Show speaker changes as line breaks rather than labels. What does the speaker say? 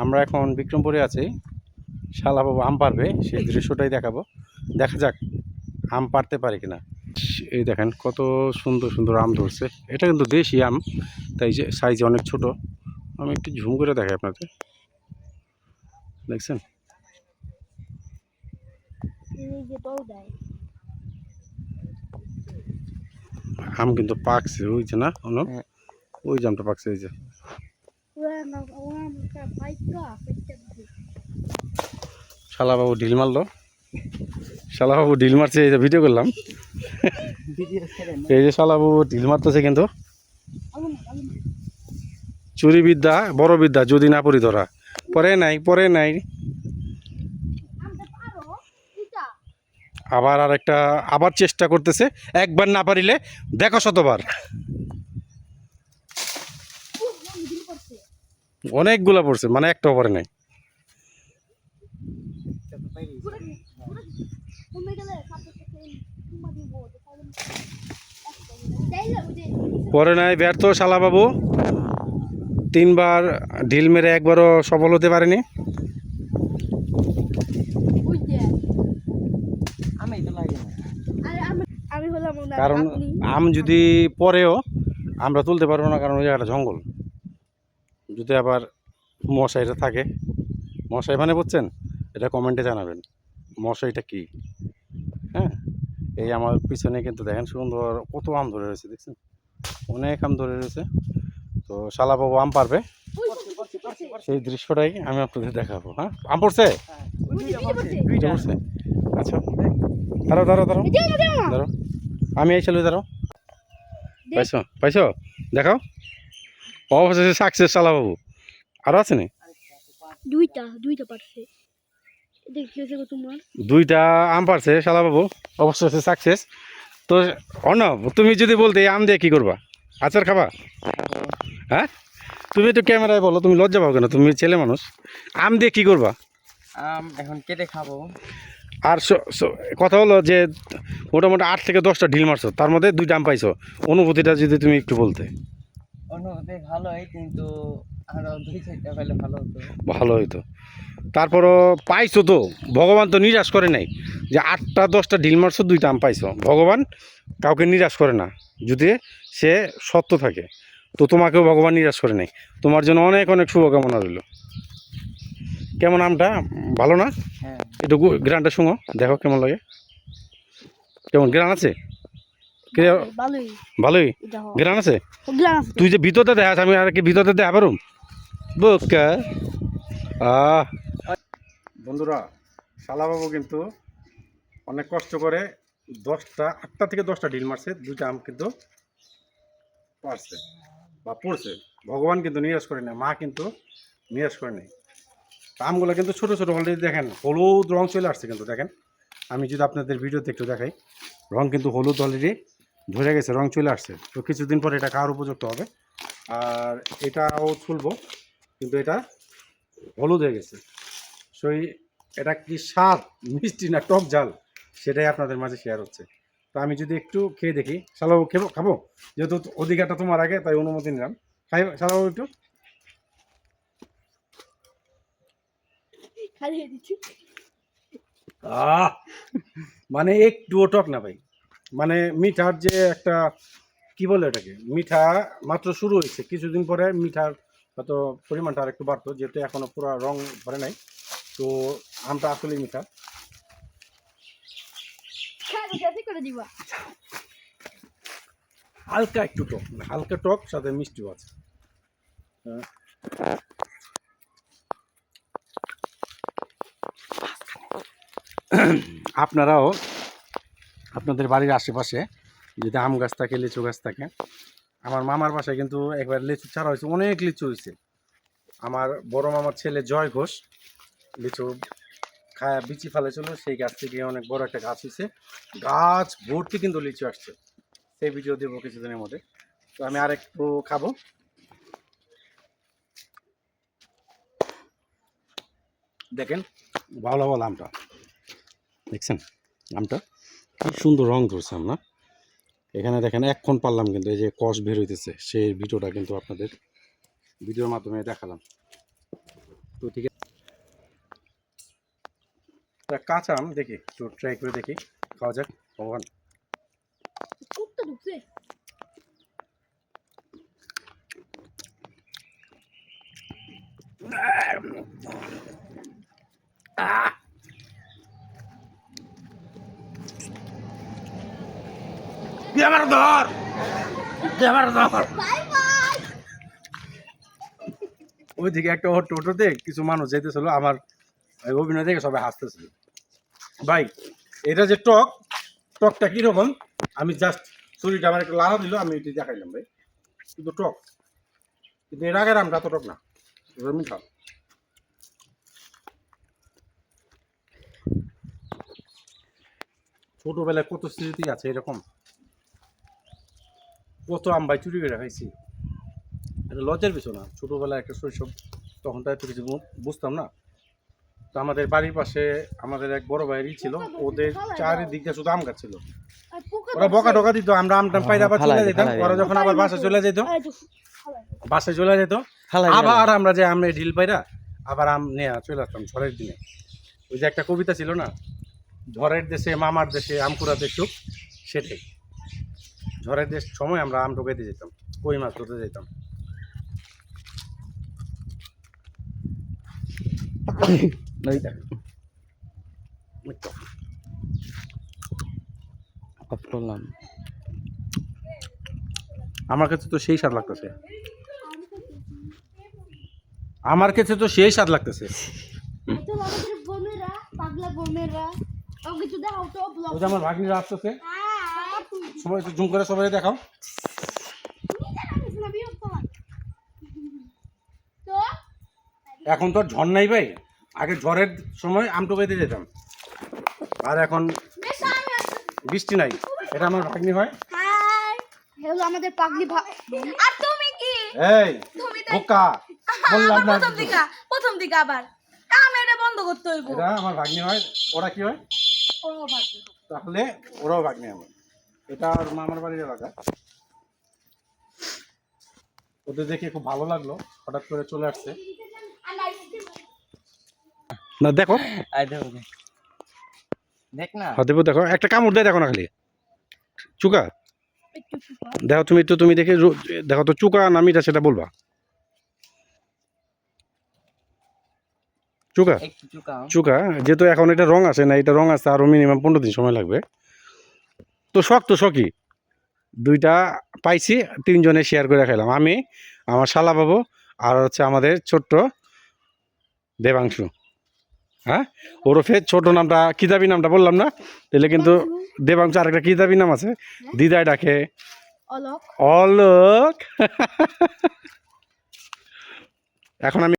আমরা এখন বিক্রমপুরে আছি। শালাবাবু আম পারবে, সেই দৃশ্যটাই দেখাবো। দেখা যাক আম পারতে পারে কিনা। এই দেখেন কত সুন্দর সুন্দর আম ধরছে। এটা কিন্তু দেশি আম, তাই যে সাইজ অনেক ছোট। আমি একটু ঝুম করে দেখাই আপনাদের, দেখছেন? আম কিন্তু পাকছে, ওই যে না ওই যে আমটা পাকছে, এই যে। শালাবাবু ঢিল মারলো, শালাবাবু ঢিল মারছে, এই যে ভিডিও করলাম। এই যে শালাবাবু ঢিল মারতেছে, কিন্তু চুরি বিদ্যা বড় বিদ্যা, যদি না পড়ি ধরা। পরে নাই, পরে নাই। আবার আরেকটা, আবার চেষ্টা করতেছে। একবার না পারিলে দেখো শতবার। অনেকগুলা পড়ছে, মানে একটাও পরে নাই। পরে নাই, ব্যর্থ শালাবাবু। তিনবার ঢিল মেরে একবারও সফল হতে পারেনি। কারণ আম যদি পরেও আমরা তুলতে পারবো না, কারণ ওই জায়গাটা জঙ্গল। যদি আবার মশাইটা থাকে, মশাই মানে বুঝছেন, এটা কমেন্টে জানাবেন মশাইটা কি। হ্যাঁ, এই আমার পিছনে কিন্তু দেখেন সুন্দর কত আম ধরে রয়েছে, দেখছেন? অনেক আম ধরে রয়েছে। তো শালাবাবু আম পারবে, সেই দৃশ্যটাই আমি আপনাদের দেখাবো। হ্যাঁ, আম পড়ছে, দুইটা পড়ছে। আচ্ছা, দাঁড়াও দাঁড়াও দাঁড়াও দাঁড়াও, আমি এই ছেলে, দাঁড়াও। পাইছো পাইছো, দেখাও। অবশেষে সাকসেস শালাবাবু। আরো আছে না?
দুইটা পারছে।
দুইটা আম পারছে শালাবাবু, অবশেষে সাকসেস। তো অর্ণব, তুমি যদি বলতে এই আম দিয়ে কি করবা? আচার খাবা? হ্যাঁ, তুমি একটু ক্যামেরায় বলো, তুমি লজ্জা পাও কেন? তুমি ছেলে মানুষ, আম দিয়ে কি করবা?
আম এখন কেটে খাবো।
আর কথা হলো যে মোটামুটি 8 থেকে 10টা ঢিল মারছো, তার মধ্যে 2টা আম পাইছো। অনুভূতিটা যদি তুমি একটু বলতে।
অনুভূতি ভালোই, কিন্তু আরো 2-4টা পেলে ভালো হতো।
ভালো হইতো। তারপরও পাইছো তো, ভগবান তো নিরাশ করে নাই যে 8টা 10টা ঢিল মারছো, 2টা আম পাইছো। ভগবান কাউকে নিরাশ করে না, যদি সে সত্য থাকে। তো তোমাকেও ভগবান নিরাশ করে নাই। তোমার জন্য অনেক অনেক শুভকামনা রইল। কেমন আমটা, ভালো না?
হ্যাঁ,
একটু গ্রানটা শুনো, দেখো কেমন লাগে। কেমন গ্রান আছে? ভালোই গ্রান আছে। তুই যে ভিতরতে দেখাস, আমি আর কি ভিতরতে দেখা পারুম? বোকা। বন্ধুরা, শালাবাবু কিন্তু অনেক কষ্ট করে 8টা থেকে 10টা ঢিল মারছে, 2টা আম কিন্তু পারছে বা পড়ছে। ভগবান কিন্তু নিরাশ করে নেই, মা কিন্তু নিরাশ করে নেই। আমগুলো কিন্তু ছোটো ছোটো অলরেডি দেখেন হলুদ রং চলে আসছে, কিন্তু দেখেন আমি যদি আপনাদের ভিডিওতে একটু দেখাই, রং কিন্তু হলুদ অলরেডি ধরে গেছে, রং চলে আসছে। তো কিছুদিন পরে এটা খাওয়ার উপযুক্ত হবে। আর এটাও তুলবো, কিন্তু এটা হলুদ হয়ে গেছে। সেই এটা কি স্বাদ, মিষ্টি না টক ঝাল, সেটাই আপনাদের মাঝে শেয়ার হচ্ছে। তো আমি যদি একটু খেয়ে দেখি। শালাবাবু খাবো, যেহেতু অধিকারটা তোমার আগে, তাই অনুমতি নিলাম। খাই শালাবাবু একটু। মানে একটুও টক না ভাই, মানে মিঠার যে একটা, কি বলে ওটাকে, মিঠা মাত্র শুরু হয়েছে, কিছুদিন পরে মিঠার হয়তো পরিমাণটা আর একটু বাড়তো, যেহেতু এখনো পুরো রং ধরে নাই। তো আমটা আসলে মিঠা। হালকা একটু টক, হালকা টক, সাথে মিষ্টিও আছে। আপনারাও আপনাদের বাড়ির আশেপাশে যদি আম গাছ থাকে, লিচু গাছ থাকে, আমার মামার বাসায় কিন্তু একবার লিচু চারা হয়েছে, অনেক লিচু হয়েছে। আমার বড় মামার ছেলে জয় ঘোষ লিচু খায় বিচি ফেলেছিল, সেই গাছ থেকে অনেক বড় একটা গাছ হয়েছে, গাছ ভর্তি কিন্তু লিচু আসছে। সেই ভিডিও দেবো কিছুদিনের মধ্যে। তো আমি আর একটু খাবো। দেখেন ভালো ভালো আমটা, দেখছেন আমটা কি সুন্দর রং ধরছে আম না? এখানে দেখেন এখন পারলাম, কিন্তু এই যে কষ বের হইতেছে, সেই ভিডিওটা কিন্তু আপনাদের ভিডিওর মাধ্যমে দেখালাম। তো ঠিক আছে, কাঁচা আম দেখি একটু ট্রাই করে দেখি, খাওয়া যাক। ভগবান,
কুত্তা ঢুকছে।
আমার ধর, আমার ধর। ওইদিকে একটা টোটোতে কিছু মানুষ যেতেছিল, আমার অভিনয় দেখে সবাই হাসতেছিল। ভাই এটা যে টকটা কিরকম, আমি জাস্ট শরীরটা আমার একটু লাড়া দিল, আমি এটি দেখাইলাম ভাই। কিন্তু টক, কিন্তু এর আগের আমটা তো টক না, মিঠা। ছোটবেলায় কত স্মৃতি আছে এরকম, কত আম ভাই চুরি করে খাইছি। এটা লজ্জার বিষয় না, ছোটবেলায় একটা শৈশব, তখন তো এত কিছু বুঝতাম না। তো আমাদের বাড়ির পাশে আমাদের এক বড় ভাইয়েরই ছিল, ওদের চারিদিকে শুধু আম গাছ ছিল। ওরা বকা টকা দিত, আমরা আমটা পাইলে আবার চলে যেতাম। ওরা যখন আবার বাসায় চলে যেত, বাসায় চলে যেত, আবার আমরা যে আম ঢিল পাইরা আবার আম নিয়ে চলে আসতাম ঝড়ের দিনে। ওই যে একটা কবিতা ছিল না, ঝড়ের দেশে মামার দেশে আম কুড়াতে সুখ, সেটাই। ঝড়ের দেশ সময় আমরা আম ঢোকাইতে যেতাম, কই মাছ ধরতে যেতাম। আমার কাছে তো সেই স্বাদ লাগতেছে, আমার কাছে তো সেই স্বাদ লাগতেছে।
তো আমাদের বোনেরা, পাগলা বোনেরা, আমাকে তো দেখাও তো ব্লগ।
ওই যে আমার ভাগ্নিরা আসতেছে, সবাই একটু জুম করে সবাই দেখাও।
তো
এখন তো আর ঝড় নাই ভাই, আগে ঝড়ের সময় আম টোকাইতে যেতাম, আর এখন বৃষ্টি নাই। এটা আমার ভাগ্নি হয়।
হাই, হলো আমাদের পাগলি আর তুমি কি?
এই বোকা, বললাম না।
প্রথম দিকে আবার আমি এটা বন্ধ করতে হইব।
এটা আমার ভাগ্নি হয়। ওরা কি হয়?
ও ভাগ্নি।
তাহলে ওরাও ভাগ্নি আমার। এটা আর মামার বাড়ির এলাকা। ওদের দেখে খুব ভালো লাগলো, হঠাৎ করে চলে আসছে। না দেখো,
দেখ না,
দেবো দেখো, একটা কামড় দেয় দেখো না, খালি চুকা দেখো। তুমি দেখে দেখো তো, চুকা না মিঠা সেটা বলবা। চুকা,
একটু চুকাও।
চুকা যেহেতু এখন এটা রং আসে না, এটা রং আসতে আরো মিনিমাম 15 দিন সময় লাগবে। তো শখই দুইটা পাইছি, তিনজনে শেয়ার করে খেলাম, আমি, আমার শালা বাবু, আর হচ্ছে আমাদের ছোট্ট দেবাংশু। হ্যাঁ, ওরফে ছোট নামটা কিতাবি নামটা বললাম না, তাহলে কিন্তু দেবাংশু আরেকটা কিতাবি নাম আছে, দিদায় ডাকে
অলোক।
অলোক। এখন আমি